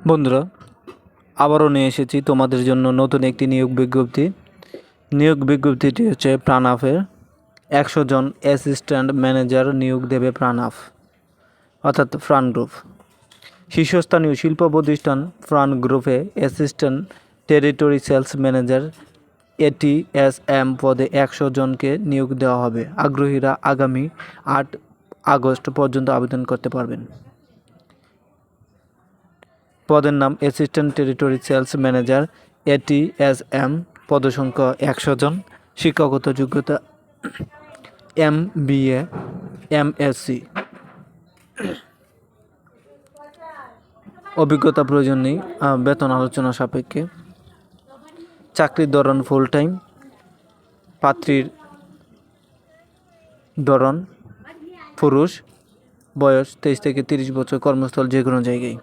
বন্ধুরা, আবারও নিয়ে এসেছি তোমাদের জন্য নতুন একটি নিয়োগ বিজ্ঞপ্তি। নিয়োগ বিজ্ঞপ্তিটি হচ্ছে প্রাণাফের 100 জন অ্যাসিস্ট্যান্ট ম্যানেজার নিয়োগ দেবে প্রাণাফ, অর্থাৎ প্রাণ গ্রুপ। শীর্ষস্থানীয় শিল্প প্রতিষ্ঠান প্রাণ গ্রুপে assistant territory sales manager ATSM পদে 100 জনকে নিয়োগ দেওয়া হবে। আগ্রহীরা আগামী 8 আগস্ট পর্যন্ত আবেদন করতে পারবেন। পদের নাম assistant territory sales manager ATSM, পদসংখ্যা 100 জন। শিক্ষাগত যোগ্যতা MBA MSc। অভিজ্ঞতা প্রয়োজন নেই, বেতন আলোচনা সাপেক্ষে। চাকরির ধরন ফুল টাইম। পাত্রীর ধরন পুরুষ, বয়স 23 থেকে 30 বছর, কর্মস্থল যে কোনো জায়গায়।